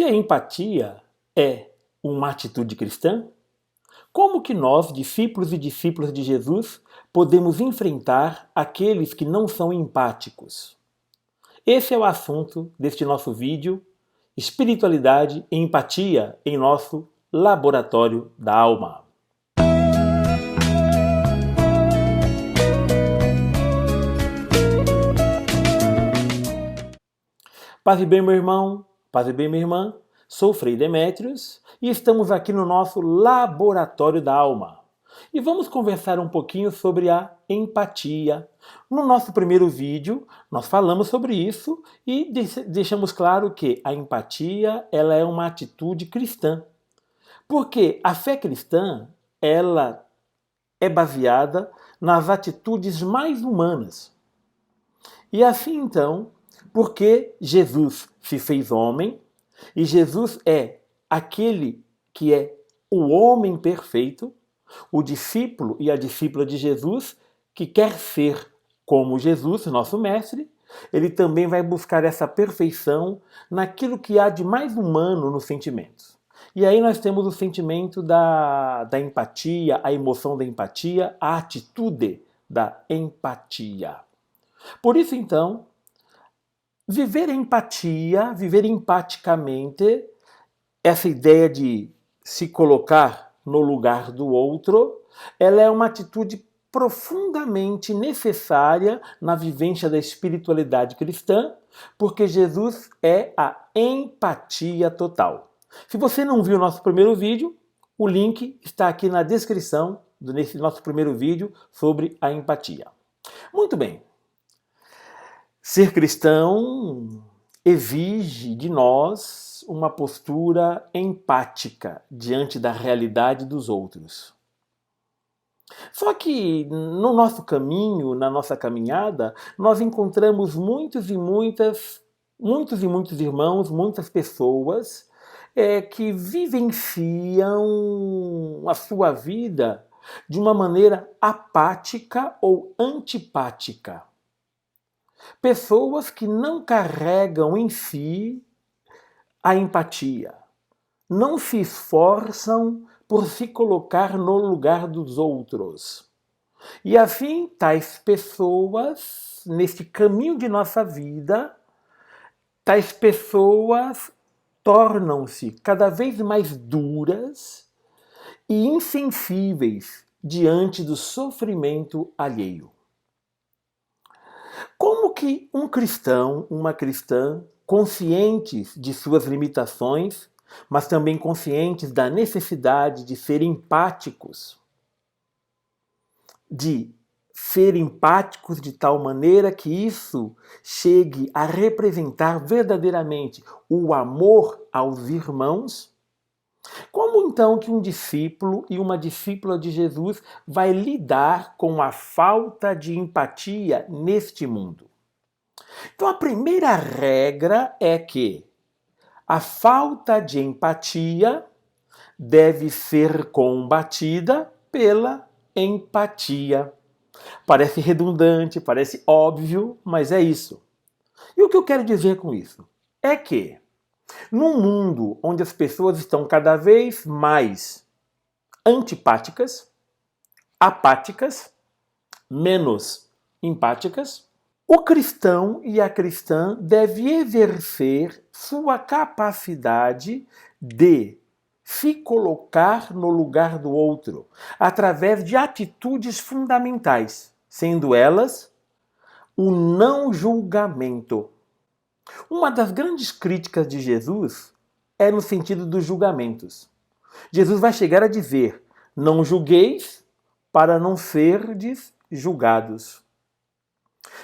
Se a empatia é uma atitude cristã, como que nós, discípulos e discípulas de Jesus, podemos enfrentar aqueles que não são empáticos? Esse é o assunto deste nosso vídeo, Espiritualidade e Empatia em nosso Laboratório da Alma. Paz e bem, meu irmão, paz e bem, minha irmã. Sou Frei Demétrios e estamos aqui no nosso Laboratório da Alma. E vamos conversar um pouquinho sobre a empatia. No nosso primeiro vídeo, nós falamos sobre isso e deixamos claro que a empatia ela é uma atitude cristã. Porque a fé cristã ela é baseada nas atitudes mais humanas. E assim então, porque Jesus se fez homem, e Jesus é aquele que é o homem perfeito, o discípulo e a discípula de Jesus, que quer ser como Jesus, nosso mestre, ele também vai buscar essa perfeição naquilo que há de mais humano nos sentimentos. E aí nós temos o sentimento da empatia, a emoção da empatia, a atitude da empatia. Por isso, então, viver empatia, viver empaticamente, essa ideia de se colocar no lugar do outro, ela é uma atitude profundamente necessária na vivência da espiritualidade cristã, porque Jesus é a empatia total. Se você não viu o nosso primeiro vídeo, o link está aqui na descrição desse nosso primeiro vídeo sobre a empatia. Muito bem. Ser cristão exige de nós uma postura empática diante da realidade dos outros. Só que no nosso caminho, na nossa caminhada, nós encontramos muitos e muitos irmãos, muitas pessoas que vivenciam a sua vida de uma maneira apática ou antipática. Pessoas que não carregam em si a empatia, não se esforçam por se colocar no lugar dos outros. E assim, tais pessoas, nesse caminho de nossa vida, tais pessoas tornam-se cada vez mais duras e insensíveis diante do sofrimento alheio. Como que um cristão, uma cristã, conscientes de suas limitações, mas também conscientes da necessidade de ser empáticos, de tal maneira que isso chegue a representar verdadeiramente o amor aos irmãos? Como então que um discípulo e uma discípula de Jesus vai lidar com a falta de empatia neste mundo? Então a primeira regra é que a falta de empatia deve ser combatida pela empatia. Parece redundante, parece óbvio, mas é isso. E o que eu quero dizer com isso? É que num mundo onde as pessoas estão cada vez mais antipáticas, apáticas, menos empáticas, o cristão e a cristã devem exercer sua capacidade de se colocar no lugar do outro através de atitudes fundamentais, sendo elas o não julgamento. Uma das grandes críticas de Jesus é no sentido dos julgamentos. Jesus vai chegar a dizer: não julgueis para não serdes julgados.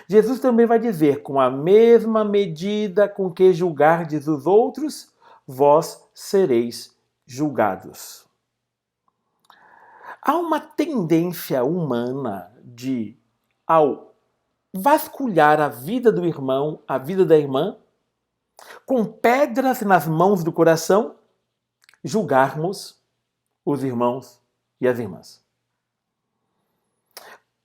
Jesus também vai dizer: com a mesma medida com que julgardes os outros, vós sereis julgados. Há uma tendência humana de, ao vasculhar a vida do irmão, a vida da irmã, com pedras nas mãos do coração, julgarmos os irmãos e as irmãs.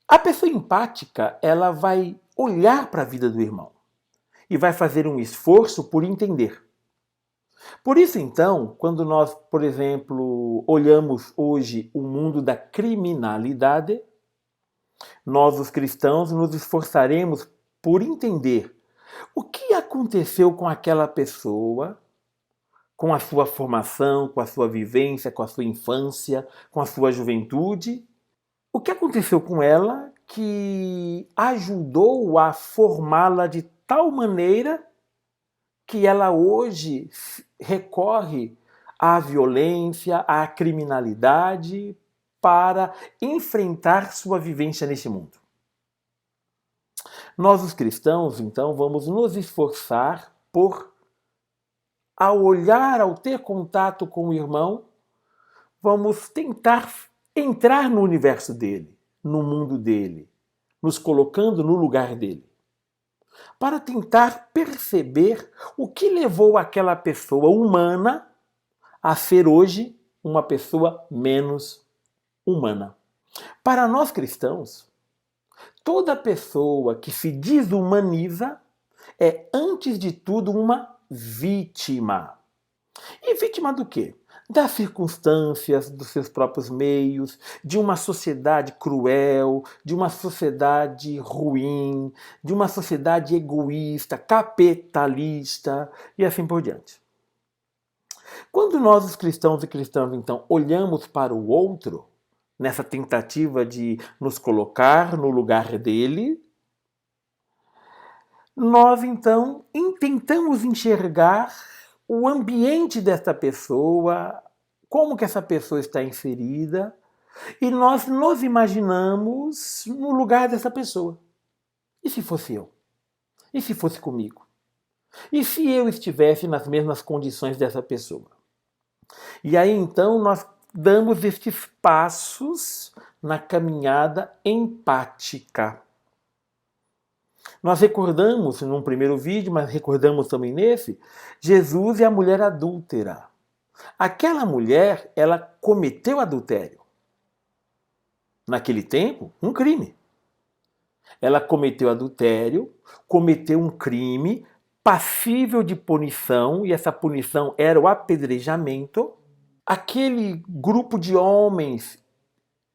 A pessoa empática, ela vai olhar para a vida do irmão e vai fazer um esforço por entender. Por isso, então, quando nós, por exemplo, olhamos hoje o mundo da criminalidade, nós, os cristãos, nos esforçaremos por entender o que aconteceu com aquela pessoa, com a sua formação, com a sua vivência, com a sua infância, com a sua juventude. O que aconteceu com ela que ajudou a formá-la de tal maneira que ela hoje recorre à violência, à criminalidade para enfrentar sua vivência neste mundo. Nós, os cristãos, então, vamos nos esforçar por, ao olhar, ao ter contato com o irmão, vamos tentar entrar no universo dele, no mundo dele, nos colocando no lugar dele, para tentar perceber o que levou aquela pessoa humana a ser hoje uma pessoa menos humana. Para nós cristãos, toda pessoa que se desumaniza é, antes de tudo, uma vítima. E vítima do quê? Das circunstâncias, dos seus próprios meios, de uma sociedade cruel, de uma sociedade ruim, de uma sociedade egoísta, capitalista e assim por diante. Quando nós, os cristãos e cristãs, então, olhamos para o outro, nessa tentativa de nos colocar no lugar dele, nós, então, tentamos enxergar o ambiente dessa pessoa, como que essa pessoa está inserida, e nós nos imaginamos no lugar dessa pessoa. E se fosse eu? E se fosse comigo? E se eu estivesse nas mesmas condições dessa pessoa? E aí, então, nós damos estes passos na caminhada empática. Nós recordamos num primeiro vídeo, mas recordamos também nesse, Jesus e a mulher adúltera. Aquela mulher, ela cometeu adultério. Naquele tempo, um crime. Ela cometeu adultério, cometeu um crime passível de punição, e essa punição era o apedrejamento. Aquele grupo de homens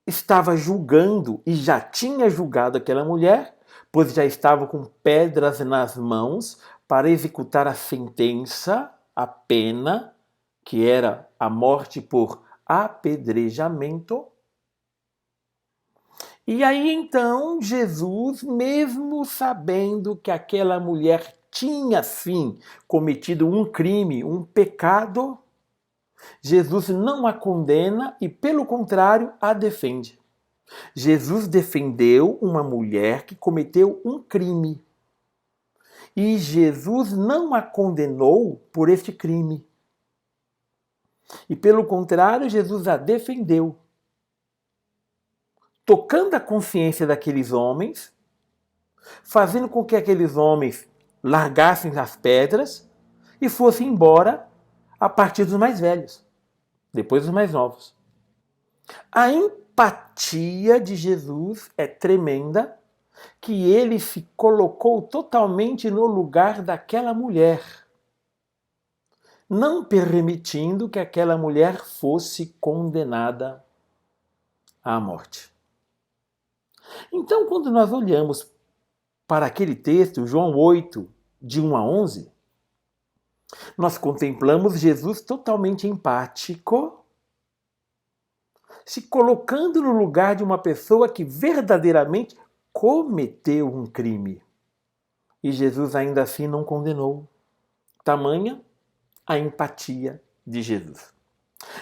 estava julgando e já tinha julgado aquela mulher, pois já estavam com pedras nas mãos para executar a sentença, a pena, que era a morte por apedrejamento. E aí então Jesus, mesmo sabendo que aquela mulher tinha sim cometido um crime, um pecado, Jesus não a condena e, pelo contrário, a defende. Jesus defendeu uma mulher que cometeu um crime. E Jesus não a condenou por este crime. E, pelo contrário, Jesus a defendeu, tocando a consciência daqueles homens, fazendo com que aqueles homens largassem as pedras e fossem embora a partir dos mais velhos, depois dos mais novos. A empatia de Jesus é tremenda, que ele se colocou totalmente no lugar daquela mulher, não permitindo que aquela mulher fosse condenada à morte. Então, quando nós olhamos para aquele texto, João 8, de 1 a 11, nós contemplamos Jesus totalmente empático, se colocando no lugar de uma pessoa que verdadeiramente cometeu um crime. E Jesus ainda assim não condenou. Tamanha a empatia de Jesus.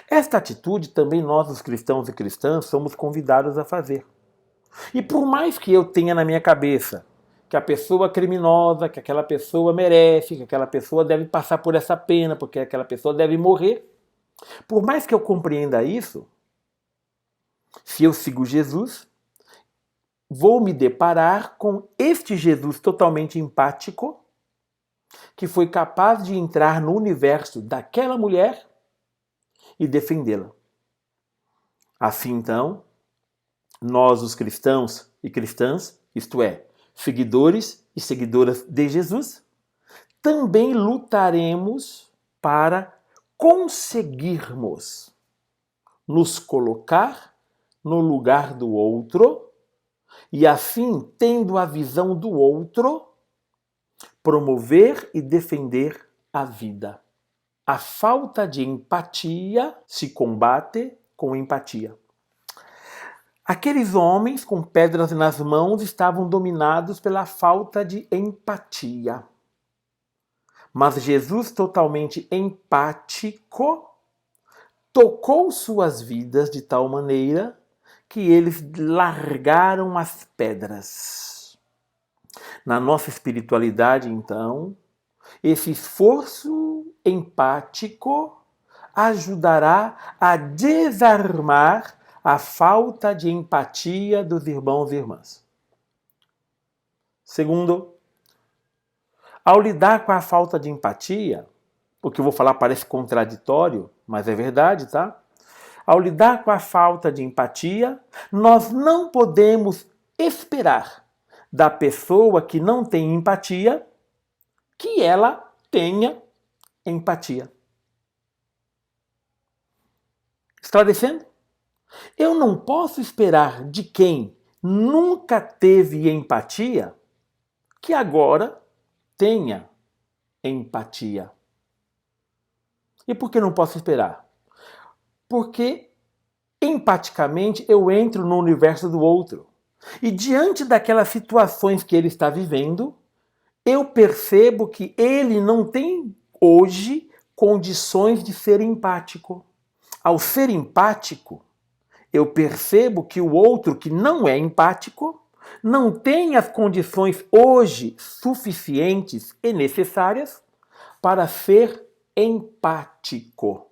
Esta atitude também nós, os cristãos e cristãs, somos convidados a fazer. E por mais que eu tenha na minha cabeça que a pessoa criminosa, que aquela pessoa merece, que aquela pessoa deve passar por essa pena, porque aquela pessoa deve morrer, por mais que eu compreenda isso, se eu sigo Jesus, vou me deparar com este Jesus totalmente empático, que foi capaz de entrar no universo daquela mulher e defendê-la. Assim, então, nós, os cristãos e cristãs, isto é, seguidores e seguidoras de Jesus, também lutaremos para conseguirmos nos colocar no lugar do outro e, assim, tendo a visão do outro, promover e defender a vida. A falta de empatia se combate com empatia. Aqueles homens com pedras nas mãos estavam dominados pela falta de empatia. Mas Jesus, totalmente empático, tocou suas vidas de tal maneira que eles largaram as pedras. Na nossa espiritualidade, então, esse esforço empático ajudará a desarmar a falta de empatia dos irmãos e irmãs. Segundo, ao lidar com a falta de empatia, o que eu vou falar parece contraditório, mas é verdade, tá? Ao lidar com a falta de empatia, nós não podemos esperar da pessoa que não tem empatia que ela tenha empatia. Esclarecendo? Eu não posso esperar de quem nunca teve empatia que agora tenha empatia. E por que não posso esperar? Porque empaticamente eu entro no universo do outro. E diante daquelas situações que ele está vivendo, eu percebo que ele não tem hoje condições de ser empático. Ao ser empático, eu percebo que o outro que não é empático não tem as condições hoje suficientes e necessárias para ser empático.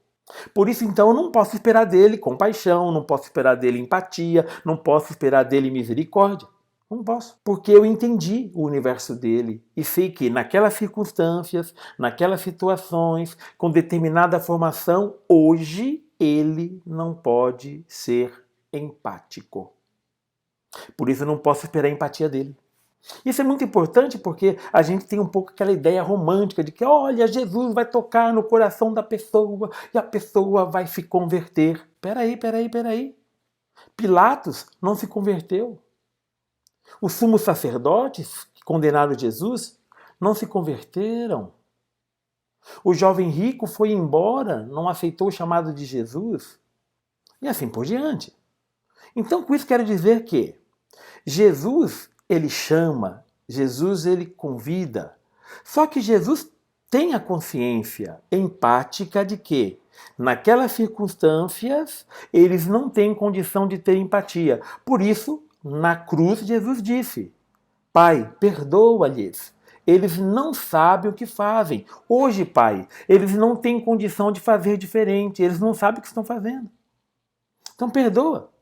Por isso, então, eu não posso esperar dele compaixão, não posso esperar dele empatia, não posso esperar dele misericórdia. Não posso. Porque eu entendi o universo dele e sei que naquelas circunstâncias, naquelas situações, com determinada formação, hoje ele não pode ser empático. Por isso eu não posso esperar a empatia dele. Isso é muito importante porque a gente tem um pouco aquela ideia romântica de que, olha, Jesus vai tocar no coração da pessoa e a pessoa vai se converter. Peraí. Pilatos não se converteu. Os sumos sacerdotes que condenaram Jesus não se converteram. O jovem rico foi embora, não aceitou o chamado de Jesus. E assim por diante. Então, com isso quero dizer que Jesus, ele chama, Jesus, ele convida. Só que Jesus tem a consciência empática de que, naquelas circunstâncias, eles não têm condição de ter empatia. Por isso, na cruz, Jesus disse: Pai, perdoa-lhes. Eles não sabem o que fazem. Hoje, Pai, eles não têm condição de fazer diferente. Eles não sabem o que estão fazendo. Então, perdoa.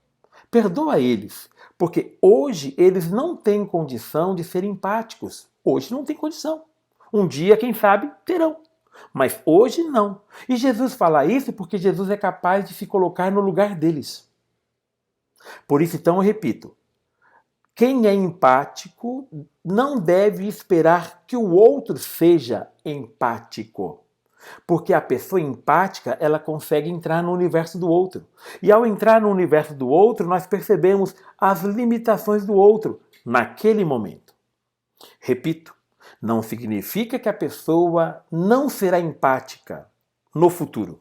Perdoa eles. Porque hoje eles não têm condição de ser empáticos. Hoje não tem condição. Um dia, quem sabe, terão. Mas hoje não. E Jesus fala isso porque Jesus é capaz de se colocar no lugar deles. Por isso, então, eu repito. Quem é empático não deve esperar que o outro seja empático. Porque a pessoa empática, ela consegue entrar no universo do outro. E ao entrar no universo do outro, nós percebemos as limitações do outro naquele momento. Repito, não significa que a pessoa não será empática no futuro.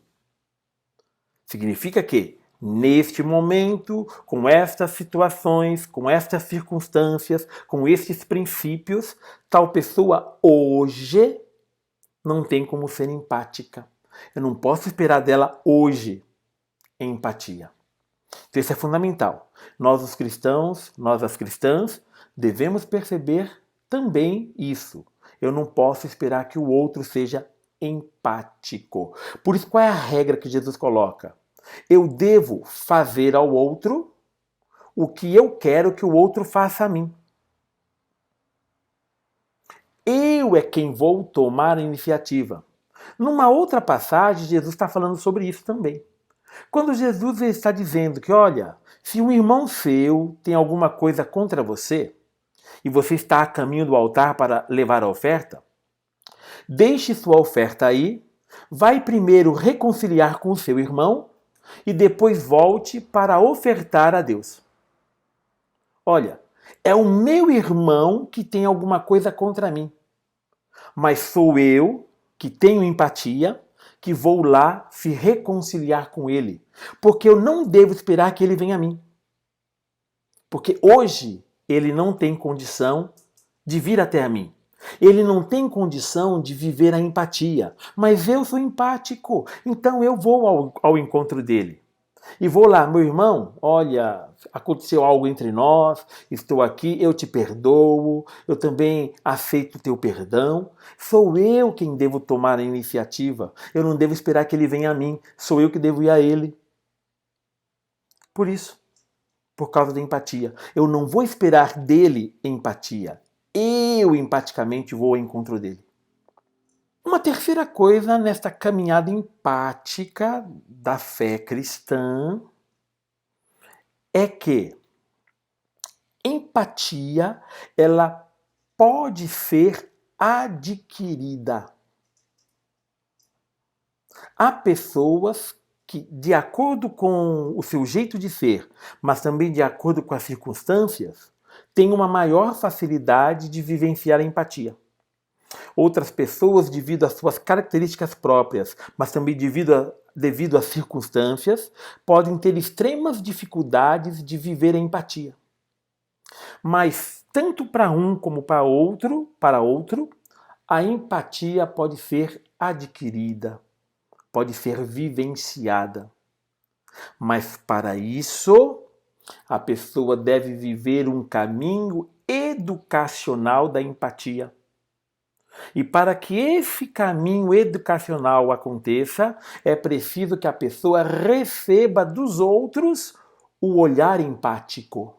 Significa que, neste momento, com estas situações, com estas circunstâncias, com estes princípios, tal pessoa hoje não tem como ser empática. Eu não posso esperar dela hoje empatia. Então isso é fundamental. Nós os cristãos, nós as cristãs, devemos perceber também isso. Eu não posso esperar que o outro seja empático. Por isso, qual é a regra que Jesus coloca? Eu devo fazer ao outro o que eu quero que o outro faça a mim. Eu é quem vou tomar a iniciativa. Numa outra passagem, Jesus está falando sobre isso também. Quando Jesus está dizendo que, olha, se um irmão seu tem alguma coisa contra você, e você está a caminho do altar para levar a oferta, deixe sua oferta aí, Vai primeiro reconciliar com o seu irmão e depois volte para ofertar a Deus. Olha, é o meu irmão que tem alguma coisa contra mim, mas sou eu que tenho empatia, que vou lá se reconciliar com ele, porque eu não devo esperar que ele venha a mim. Porque hoje ele não tem condição de vir até a mim. Ele não tem condição de viver a empatia, mas eu sou empático, então eu vou ao encontro dele. E vou lá, meu irmão, olha, aconteceu algo entre nós, estou aqui, eu te perdoo, eu também aceito o teu perdão. Sou eu quem devo tomar a iniciativa, eu não devo esperar que ele venha a mim, sou eu que devo ir a ele. Por isso, por causa da empatia, eu não vou esperar dele empatia, eu empaticamente vou ao encontro dele. Uma terceira coisa nesta caminhada empática da fé cristã é que empatia, ela pode ser adquirida. Há pessoas que, de acordo com o seu jeito de ser, mas também de acordo com as circunstâncias, têm uma maior facilidade de vivenciar a empatia. Outras pessoas, devido às suas características próprias, mas também devido às circunstâncias, podem ter extremas dificuldades de viver a empatia. Mas tanto para um como para outro, a empatia pode ser adquirida, pode ser vivenciada. Mas para isso, a pessoa deve viver um caminho educacional da empatia. E para que esse caminho educacional aconteça, é preciso que a pessoa receba dos outros o olhar empático.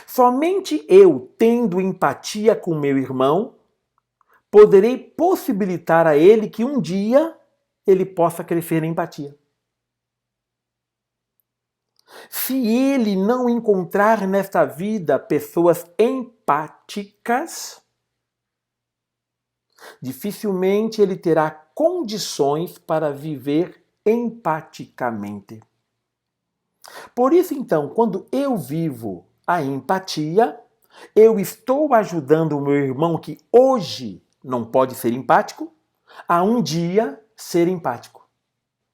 Somente eu, tendo empatia com meu irmão, poderei possibilitar a ele que um dia ele possa crescer em empatia. Se ele não encontrar nesta vida pessoas empáticas, dificilmente ele terá condições para viver empaticamente. Por isso, então, quando eu vivo a empatia, eu estou ajudando o meu irmão que hoje não pode ser empático, a um dia ser empático.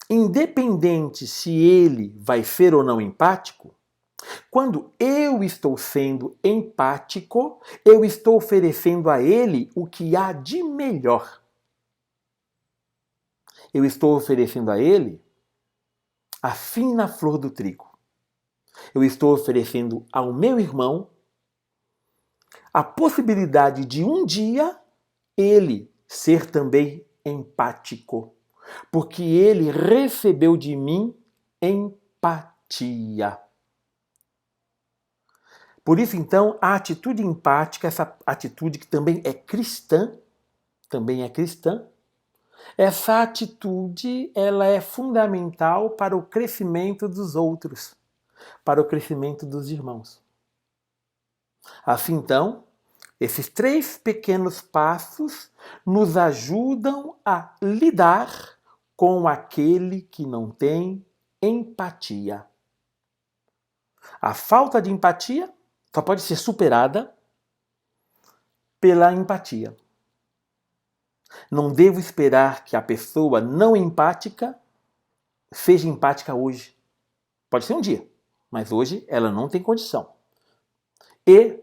Independente se ele vai ser ou não empático, quando eu estou sendo empático, eu estou oferecendo a ele o que há de melhor. Eu estou oferecendo a ele a fina flor do trigo. Eu estou oferecendo ao meu irmão a possibilidade de um dia ele ser também empático, porque ele recebeu de mim empatia. Por isso, então, a atitude empática, essa atitude que também é cristã, essa atitude ela é fundamental para o crescimento dos outros, para o crescimento dos irmãos. Assim, então, esses 3 pequenos passos nos ajudam a lidar com aquele que não tem empatia. A falta de empatia só pode ser superada pela empatia. Não devo esperar que a pessoa não empática seja empática hoje. Pode ser um dia, mas hoje ela não tem condição. E,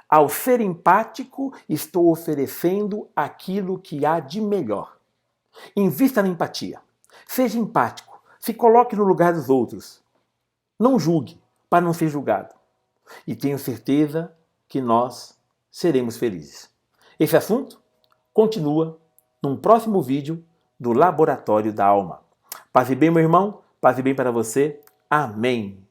ao ser empático, estou oferecendo aquilo que há de melhor. Invista na empatia. Seja empático. Se coloque no lugar dos outros. Não julgue para não ser julgado. E tenho certeza que nós seremos felizes. Esse assunto continua num próximo vídeo do Laboratório da Alma. Paz e bem, meu irmão. Paz e bem para você. Amém.